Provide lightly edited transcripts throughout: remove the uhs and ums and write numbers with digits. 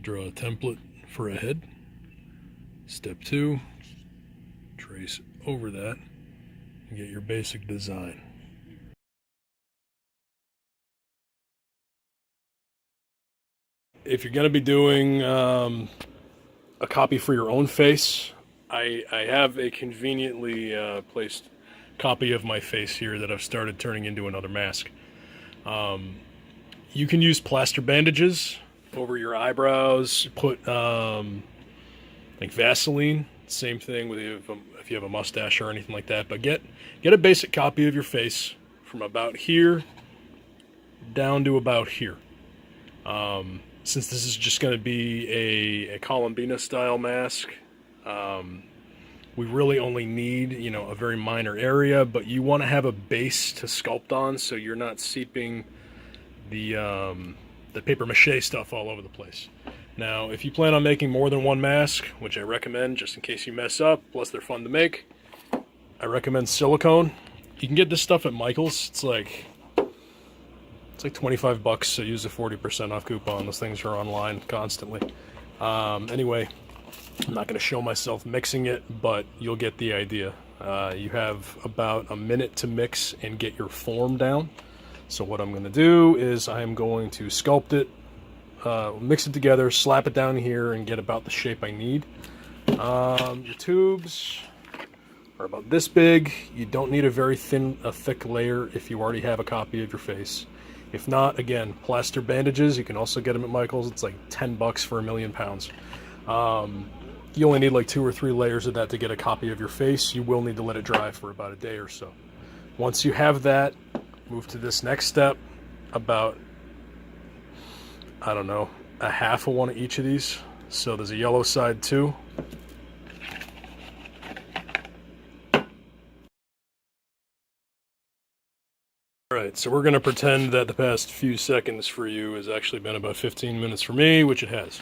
Draw a template for a head. Step 2, trace over that and get your basic design. If you're going to be doing a copy for your own face, I have a conveniently placed copy of my face here that I've started turning into another mask. You can use plaster bandages over your eyebrows, put like Vaseline, same thing with if you have a mustache or anything like that, but get a basic copy of your face from about here down to about here. Since this is just going to be a Columbina style mask, we really only need, a very minor area, but you want to have a base to sculpt on so you're not seeping the paper mache stuff all over the place. Now, if you plan on making more than one mask, which I recommend just in case you mess up, plus they're fun to make, I recommend silicone. You can get this stuff at Michael's. It's like $25, so use a 40% off coupon. Those things are online constantly. Anyway, I'm not going to show myself mixing it, but you'll get the idea. You have about a minute to mix and get your form down. So what I'm going to do is I am going to sculpt it, mix it together, slap it down here, and get about the shape I need. Your tubes are about this big. You don't need a very thick layer if you already have a copy of your face. If not, again, plaster bandages. You can also get them at Michael's. It's like $10 for 1,000,000 pounds. You only need like 2 or 3 layers of that to get a copy of your face. You will need to let it dry for about a day or so. Once you have that, move to this next step, about, I don't know, a half of one of each of these. So there's a yellow side too. Alright, so we're going to pretend that the past few seconds for you has actually been about 15 minutes for me, which it has.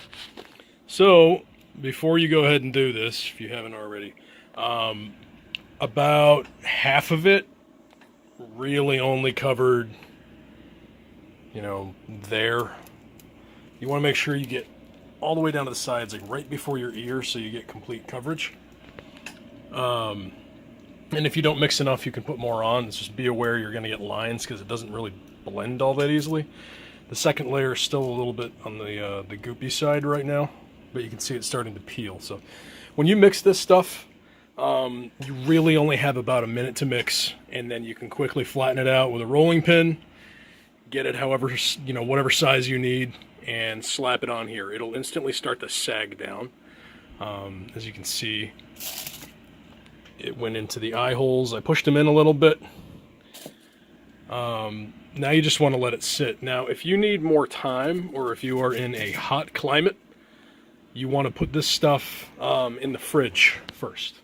So, before you go ahead and do this, if you haven't already, about half of it really only covered, there. You want to make sure you get all the way down to the sides, like right before your ear, so you get complete coverage. And if you don't mix enough, you can put more on. Just be aware you're going to get lines because it doesn't really blend all that easily. The second layer is still a little bit on the goopy side right now, but you can see it's starting to peel. So when you mix this stuff, you really only have about a minute to mix, and then you can quickly flatten it out with a rolling pin, get it however, whatever size you need, and slap it on here. It'll instantly start to sag down. As you can see, it went into the eye holes. I pushed them in a little bit. Now you just want to let it sit. Now, if you need more time, or if you are in a hot climate, you want to put this stuff in the fridge first.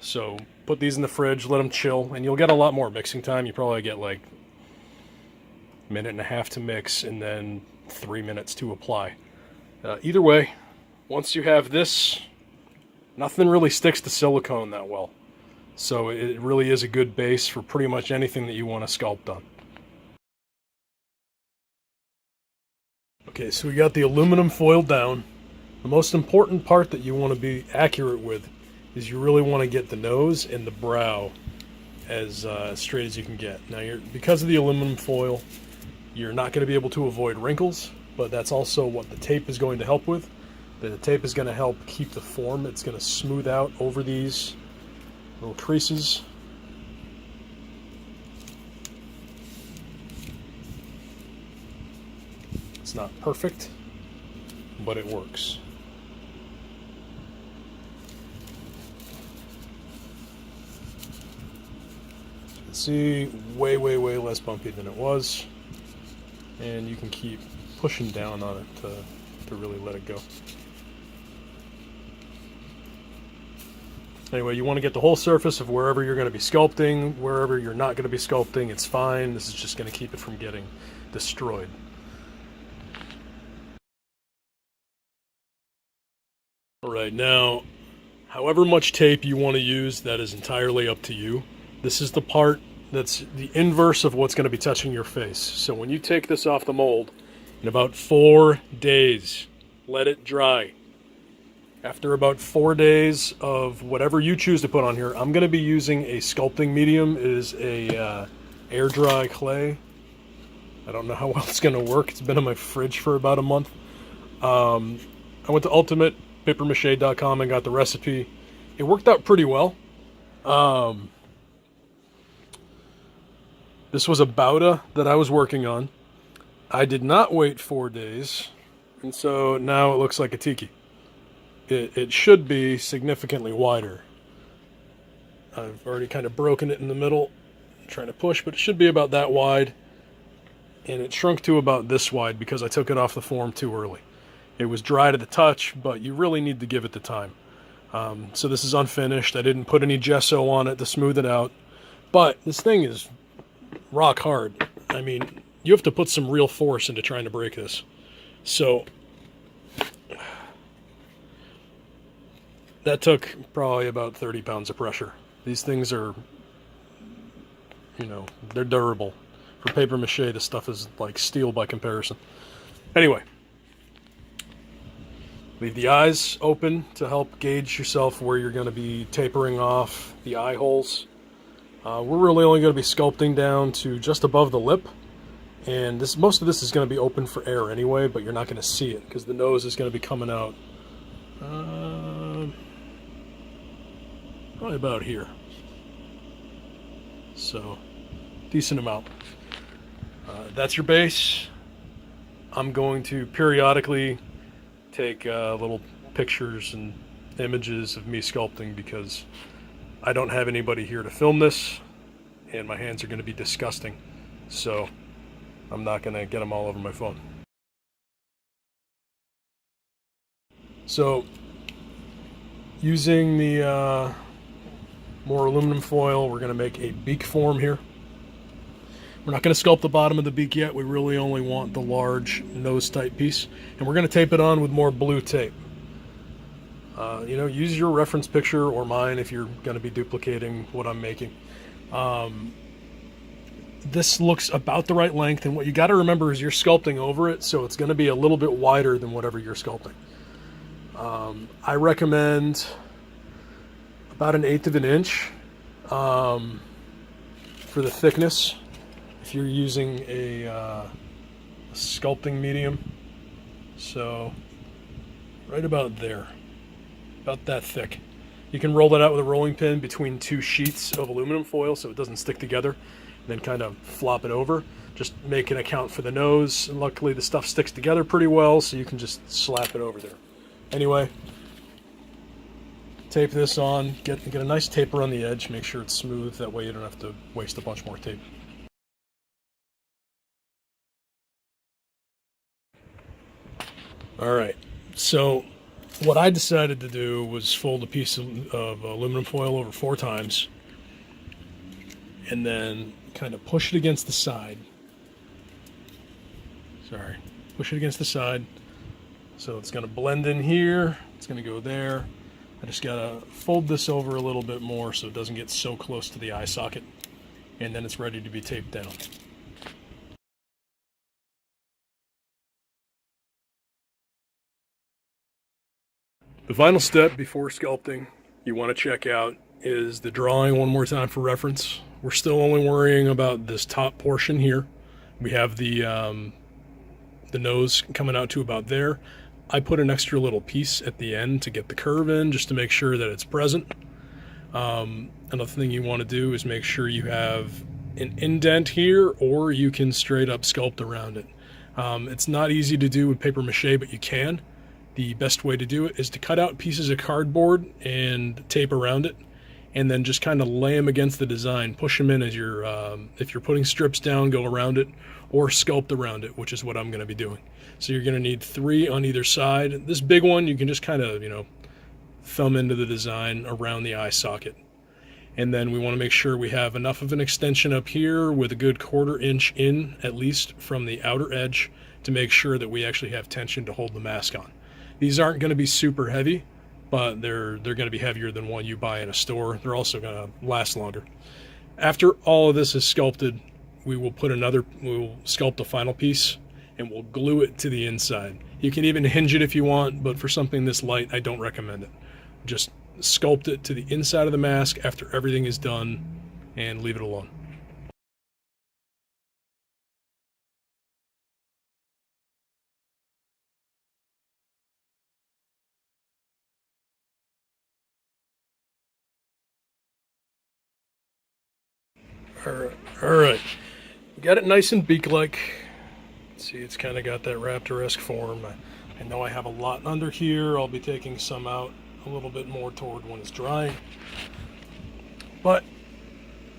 So put these in the fridge, let them chill, and you'll get a lot more mixing time. You probably get like a minute and a half to mix, and then 3 minutes to apply. Either way, once you have this, nothing really sticks to silicone that well. So it really is a good base for pretty much anything that you want to sculpt on. Okay, so we got the aluminum foil down. The most important part that you want to be accurate with is you really want to get the nose and the brow as straight as you can get. Now, because of the aluminum foil, you're not going to be able to avoid wrinkles, but that's also what the tape is going to help with. The tape is going to help keep the form. It's going to smooth out over these little creases. It's not perfect, but it works. You can see way less bumpy than it was, and you can keep pushing down on it to really let it go. Anyway, you want to get the whole surface of wherever you're going to be sculpting. Wherever you're not going to be sculpting, it's fine. This is just going to keep it from getting destroyed. Alright, now, however much tape you want to use, that is entirely up to you. This is the part that's the inverse of what's going to be touching your face. So when you take this off the mold, in about 4 days, let it dry. After about 4 days of whatever you choose to put on here, I'm going to be using a sculpting medium. It is a air dry clay. I don't know how well it's going to work. It's been in my fridge for about a month. I went to ultimatepapermache.com and got the recipe. It worked out pretty well. This was a Bauta that I was working on. I did not wait 4 days, and so now it looks like a tiki. It should be significantly wider. I've already kind of broken it in the middle, trying to push, but it should be about that wide. And it shrunk to about this wide because I took it off the form too early. It was dry to the touch, but you really need to give it the time. So this is unfinished. I didn't put any gesso on it to smooth it out. But this thing is rock hard. I mean, you have to put some real force into trying to break this. So that took probably about 30 pounds of pressure. These things are, they're durable. For paper mache, this stuff is like steel by comparison. Anyway, leave the eyes open to help gauge yourself where you're going to be tapering off the eye holes. We're really only going to be sculpting down to just above the lip. And most of this is going to be open for air anyway, but you're not going to see it because the nose is going to be coming out probably about here. So, decent amount. That's your base. I'm going to periodically take little pictures and images of me sculpting because I don't have anybody here to film this and my hands are going to be disgusting. So I'm not going to get them all over my phone. So using the more aluminum foil, we're going to make a beak form here. We're not going to sculpt the bottom of the beak yet. We really only want the large nose type piece. And we're going to tape it on with more blue tape. Use your reference picture or mine if you're going to be duplicating what I'm making. This looks about the right length, and what you got to remember is you're sculpting over it, so it's going to be a little bit wider than whatever you're sculpting. I recommend about 1/8 of an inch for the thickness if you're using a sculpting medium. So right about there, about that thick. You can roll that out with a rolling pin between 2 sheets of aluminum foil so it doesn't stick together, and then kind of flop it over. Just make an account for the nose, and luckily the stuff sticks together pretty well, so you can just slap it over there. Anyway, tape this on, get a nice taper on the edge, make sure it's smooth, that way you don't have to waste a bunch more tape. Alright, so what I decided to do was fold a piece of aluminum foil over 4 times and then kind of push it against the side. Push it against the side. So it's going to blend in here, it's going to go there. I just got to fold this over a little bit more so it doesn't get so close to the eye socket, and then it's ready to be taped down. The final step before sculpting you want to check out is the drawing one more time for reference. We're still only worrying about this top portion here. We have the nose coming out to about there. I put an extra little piece at the end to get the curve in, just to make sure that it's present. Another thing you want to do is make sure you have an indent here, or you can straight up sculpt around it. It's not easy to do with paper mache, but you can. The best way to do it is to cut out pieces of cardboard and tape around it, and then just kind of lay them against the design. Push them in as you're, if you're putting strips down, go around it, or sculpt around it, which is what I'm going to be doing. So you're going to need 3 on either side. This big one, you can just kind of, thumb into the design around the eye socket. And then we want to make sure we have enough of an extension up here with a good 1/4 inch in, at least from the outer edge, to make sure that we actually have tension to hold the mask on. These aren't going to be super heavy, but they're going to be heavier than one you buy in a store. They're also going to last longer. After all of this is sculpted, we will sculpt the final piece, and we'll glue it to the inside. You can even hinge it if you want, but for something this light, I don't recommend it. Just sculpt it to the inside of the mask after everything is done and leave it alone. All right. Got it nice and beak-like. See, it's kind of got that raptor-esque form. I know I have a lot under here. I'll be taking some out a little bit more toward when it's dry. But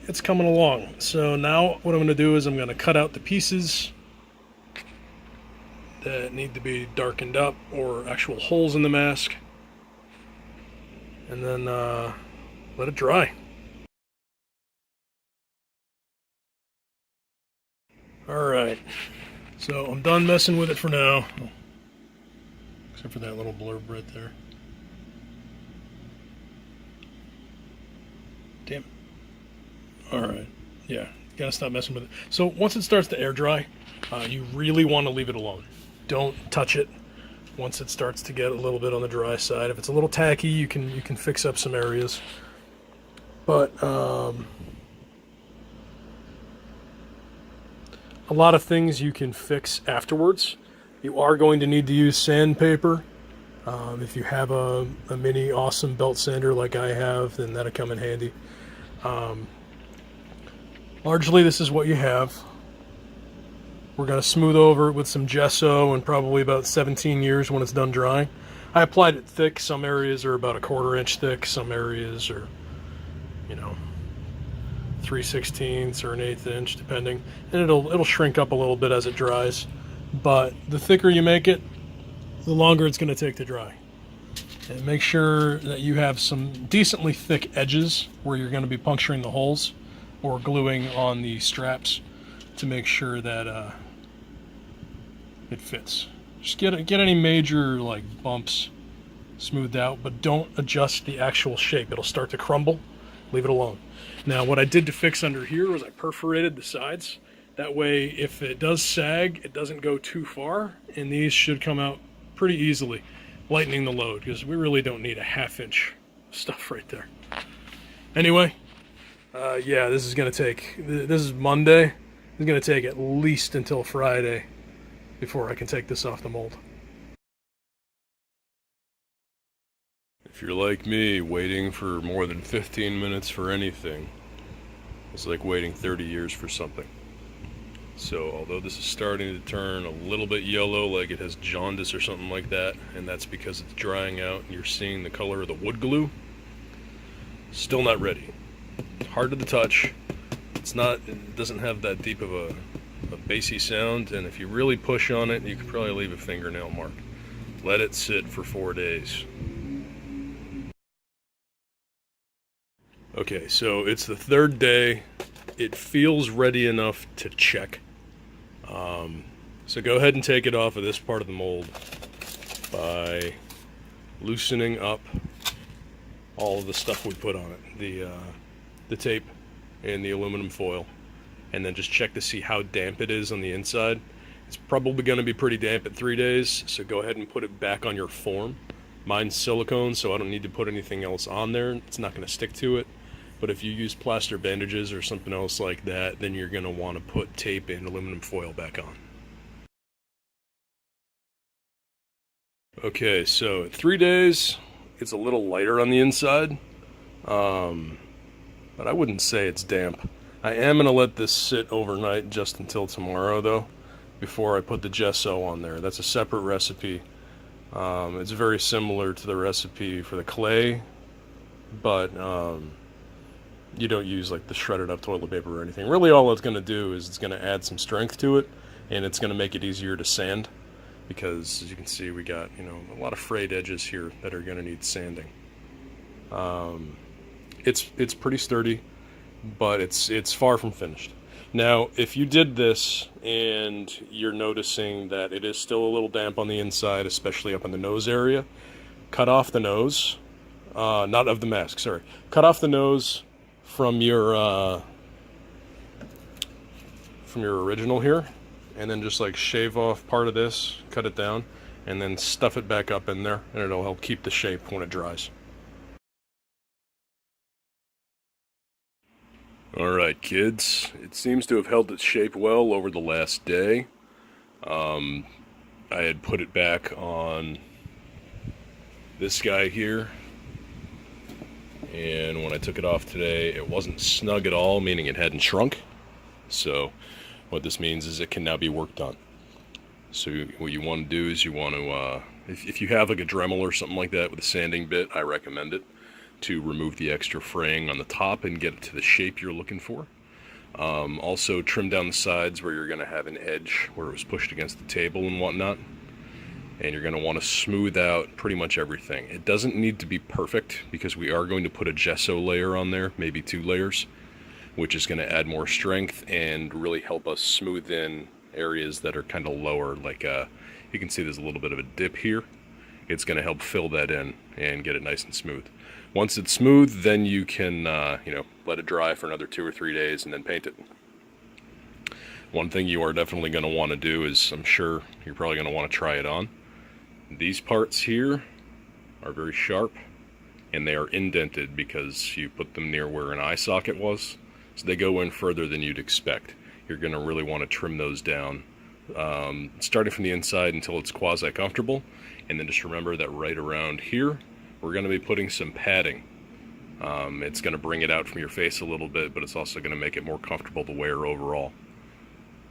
it's coming along. So now what I'm going to do is I'm going to cut out the pieces that need to be darkened up or actual holes in the mask. And then let it dry. Alright, so I'm done messing with it for now. Except for that little blurb right there. Damn. Alright, yeah, gotta stop messing with it. So once it starts to air dry, you really want to leave it alone. Don't touch it once it starts to get a little bit on the dry side. If it's a little tacky, you can fix up some areas. But a lot of things you can fix afterwards. You are going to need to use sandpaper. If you have a mini awesome belt sander like I have, then that'll come in handy. Largely this is what you have. We're going to smooth over it with some gesso and probably about 17 years when it's done drying. I applied it thick. Some areas are about 1/4 inch thick. Some areas are, 3/16 or 1/8 inch, depending, and it'll shrink up a little bit as it dries. But the thicker you make it, the longer it's going to take to dry. And make sure that you have some decently thick edges where you're going to be puncturing the holes or gluing on the straps to make sure that it fits. Just get any major bumps smoothed out, but don't adjust the actual shape. It'll start to crumble. Leave it alone. Now, what I did to fix under here was I perforated the sides. That way, if it does sag, it doesn't go too far, and these should come out pretty easily, lightening the load, because we really don't need a 1/2 inch stuff right there. Anyway, yeah, this is Monday. It's going to take at least until Friday before I can take this off the mold. If you're like me, waiting for more than 15 minutes for anything is like waiting 30 years for something. So although this is starting to turn a little bit yellow, like it has jaundice or something like that, and that's because it's drying out and you're seeing the color of the wood glue, still not ready. It's hard to the touch. It doesn't have that deep of a bassy sound, and if you really push on it, you could probably leave a fingernail mark. Let it sit for 4 days. Okay, so it's the 3rd day. It feels ready enough to check. So go ahead and take it off of this part of the mold by loosening up all of the stuff we put on it, the tape and the aluminum foil, and then just check to see how damp it is on the inside. It's probably going to be pretty damp at 3 days, so go ahead and put it back on your form. Mine's silicone, so I don't need to put anything else on there. It's not going to stick to it. But if you use plaster bandages or something else like that, then you're going to want to put tape and aluminum foil back on. Okay, so at 3 days, it's a little lighter on the inside, but I wouldn't say it's damp. I am going to let this sit overnight just until tomorrow, though, before I put the gesso on there. That's a separate recipe. It's very similar to the recipe for the clay, but you don't use the shredded up toilet paper or anything. Really all it's going to do is it's going to add some strength to it, and it's going to make it easier to sand, because as you can see we got a lot of frayed edges here that are going to need sanding. It's pretty sturdy, but it's far from finished. Now if you did this and you're noticing that it is still a little damp on the inside, especially up in the nose area, cut off the nose, not of the mask, sorry, cut off the nose from your original here, and then just like shave off part of this, cut it down, and then stuff it back up in there, and it'll help keep the shape when it dries. Alright kids, it seems to have held its shape well over the last day. I had put it back on this guy here, and when I took it off today it wasn't snug at all, meaning it hadn't shrunk. So what this means is it can now be worked on. So what you want to do is you want to, if you have like a Dremel or something like that with a sanding bit, I recommend it, to remove the extra fraying on the top and get it to the shape you're looking for. Also trim down the sides where you're going to have an edge where it was pushed against the table and whatnot. And you're going to want to smooth out pretty much everything. It doesn't need to be perfect because we are going to put a gesso layer on there, maybe 2 layers, which is going to add more strength and really help us smooth in areas that are kind of lower. Like you can see there's a little bit of a dip here. It's going to help fill that in and get it nice and smooth. Once it's smooth, then you can let it dry for another 2 or 3 days and then paint it. One thing you are definitely going to want to do is, I'm sure you're probably going to want to try it on. These parts here are very sharp, and they are indented because you put them near where an eye socket was, so they go in further than you'd expect. You're going to really want to trim those down, starting from the inside until it's quasi-comfortable, and then just remember that right around here, we're going to be putting some padding. It's going to bring it out from your face a little bit, but it's also going to make it more comfortable to wear overall.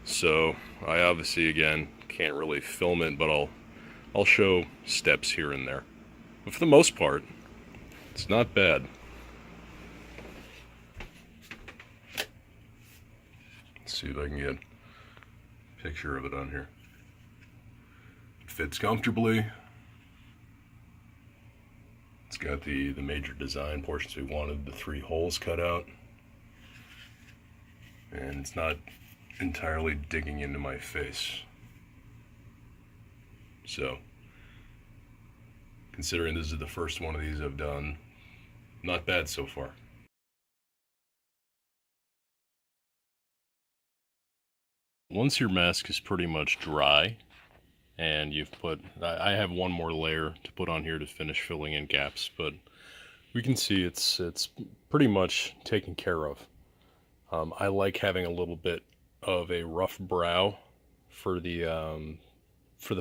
So I obviously, again, can't really film it, but I'll show steps here and there. But for the most part, it's not bad. Let's see if I can get a picture of it on here. It fits comfortably. It's got the major design portions we wanted, the 3 holes cut out. And it's not entirely digging into my face. So, considering this is the first one of these I've done, not bad so far. Once your mask is pretty much dry, and you've put, I have one more layer to put on here to finish filling in gaps, but we can see it's pretty much taken care of. I like having a little bit of a rough brow for the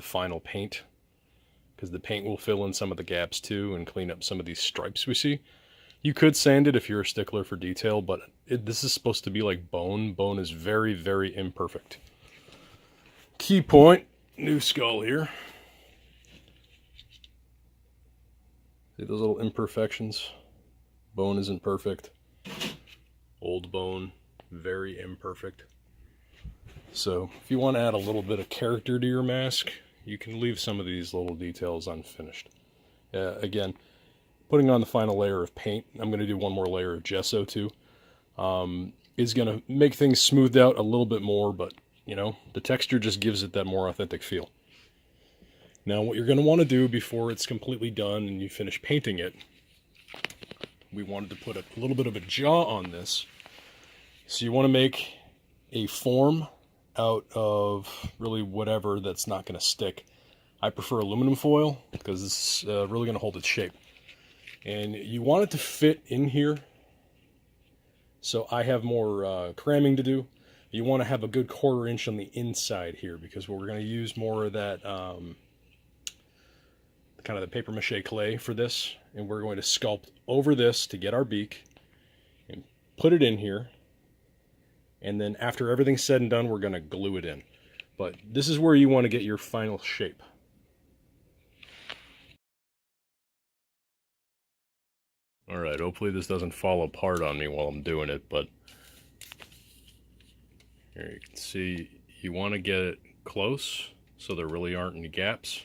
final paint, because the paint will fill in some of the gaps too and clean up some of these stripes we see. You could sand it if you're a stickler for detail, but this is supposed to be like bone. Bone is very, very imperfect. Key point, new skull here. See those little imperfections? Bone isn't perfect. Old bone, very imperfect. So if you want to add a little bit of character to your mask, you can leave some of these little details unfinished. Again, putting on the final layer of paint, I'm going to do one more layer of gesso too, is going to make things smoothed out a little bit more, but the texture just gives it that more authentic feel. Now what you're going to want to do before it's completely done and you finish painting it, we wanted to put a little bit of a jaw on this. So you want to make a form out of really whatever that's not going to stick. I prefer aluminum foil because it's really going to hold its shape. And you want it to fit in here. So I have more cramming to do. You want to have a good 1/4 inch on the inside here because we're going to use more of that kind of the paper mache clay for this. And we're going to sculpt over this to get our beak and put it in here. And then after everything's said and done, we're going to glue it in. But this is where you want to get your final shape. Alright, hopefully this doesn't fall apart on me while I'm doing it, but here you can see you want to get it close so there really aren't any gaps.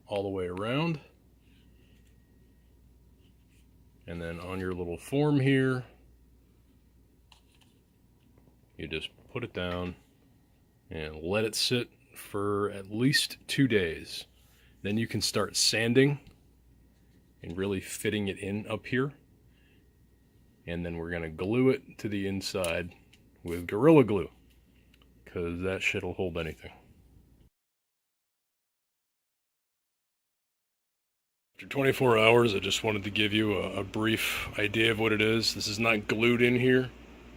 All the way around. And then on your little form here, you just put it down and let it sit for at least 2 days. Then you can start sanding and really fitting it in up here. And then we're going to glue it to the inside with Gorilla Glue. because that shit will hold anything. After 24 hours, I just wanted to give you a brief idea of what it is. This is not glued in here.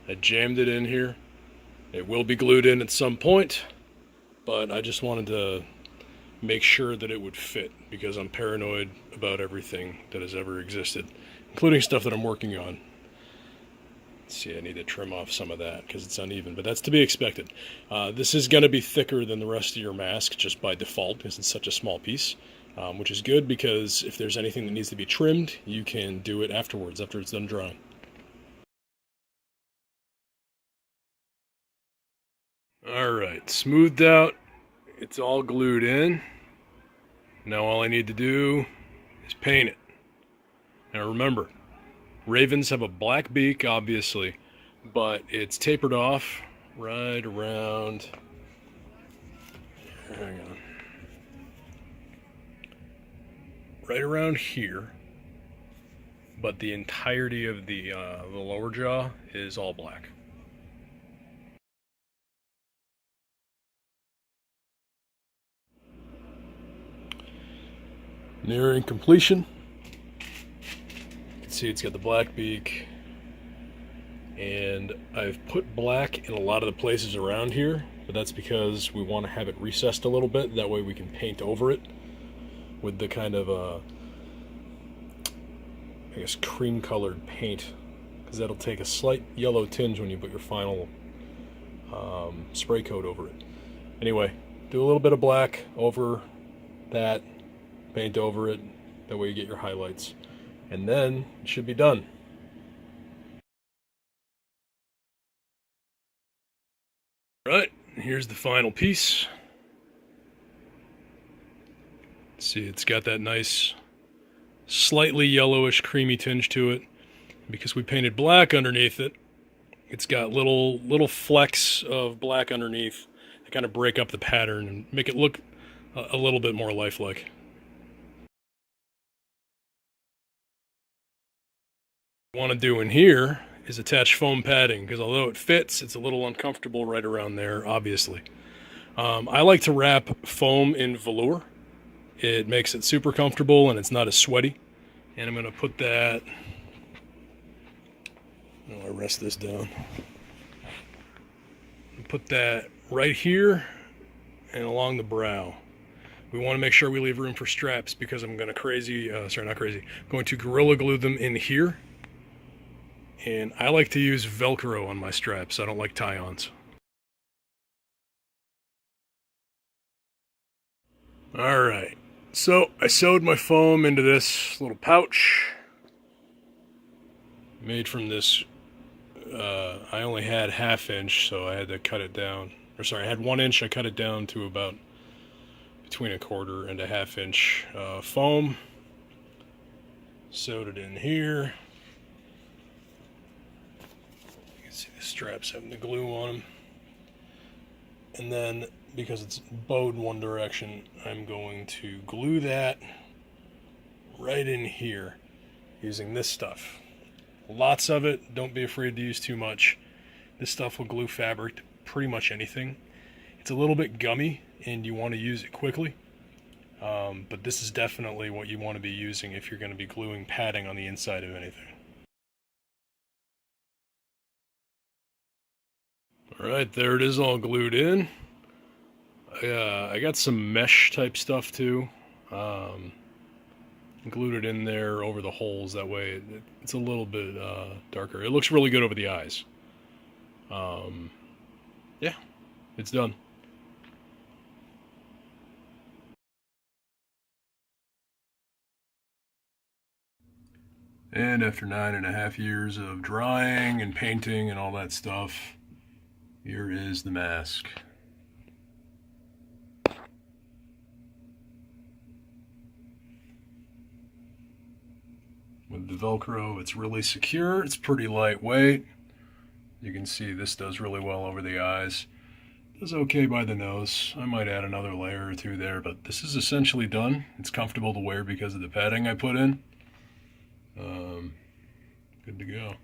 I jammed it in here. It will be glued in at some point, but I just wanted to make sure that it would fit because I'm paranoid about everything that has ever existed, including stuff that I'm working on. Let's see, I need to trim off some of that because it's uneven, but that's to be expected. This is going to be thicker than the rest of your mask just by default because it's such a small piece. Which is good because if there's anything that needs to be trimmed, you can do it afterwards, after it's done drying. Alright, smoothed out, it's all glued in. Now all I need to do is paint it. Now remember, ravens have a black beak, obviously, but it's tapered off right around, hang on. Right around here, but the entirety of the lower jaw is all black. Nearing completion. You can see it's got the black beak, and I've put black in a lot of the places around here, but that's because we want to have it recessed a little bit, that way we can paint over it with the kind of I guess cream colored paint, because that'll take a slight yellow tinge when you put your final spray coat over it. Anyway, do a little bit of black over that, paint over it, that way you get your highlights, and then it should be done. Right, here's the final piece. See, it's got that nice, slightly yellowish, creamy tinge to it. Because we painted black underneath it, it's got little flecks of black underneath that kind of break up the pattern and make it look a little bit more lifelike. What I want to do in here is attach foam padding, because although it fits, it's a little uncomfortable right around there, obviously. I like to wrap foam in velour. It makes it super comfortable and it's not as sweaty. And I'm going to put that, I'll rest this down. Put that right here and along the brow. We want to make sure we leave room for straps because I'm going to going to Gorilla Glue them in here. And I like to use Velcro on my straps. I don't like tie-ons. All right. So I sewed my foam into this little pouch made from this, I only had 1/2 inch, so I had to cut it down, I had 1 inch, I cut it down to about between 1/4 and 1/2 inch foam, sewed it in here. You can see the straps having the glue on them, and then because it's bowed in one direction, I'm going to glue that right in here using this stuff. Lots of it, don't be afraid to use too much. This stuff will glue fabric to pretty much anything. It's a little bit gummy and you want to use it quickly, but this is definitely what you want to be using if you're going to be gluing padding on the inside of anything. Alright, there it is all glued in. I got some mesh type stuff too. Glued it in there over the holes, that way it's a little bit darker. It looks really good over the eyes. Yeah, it's done. And after 9.5 years of drying and painting and all that stuff, here is the mask. With the Velcro, it's really secure, it's pretty lightweight. You can see this does really well over the eyes. Does okay by the nose. I might add another layer or two there, but this is essentially done. It's comfortable to wear because of the padding I put in. Good to go.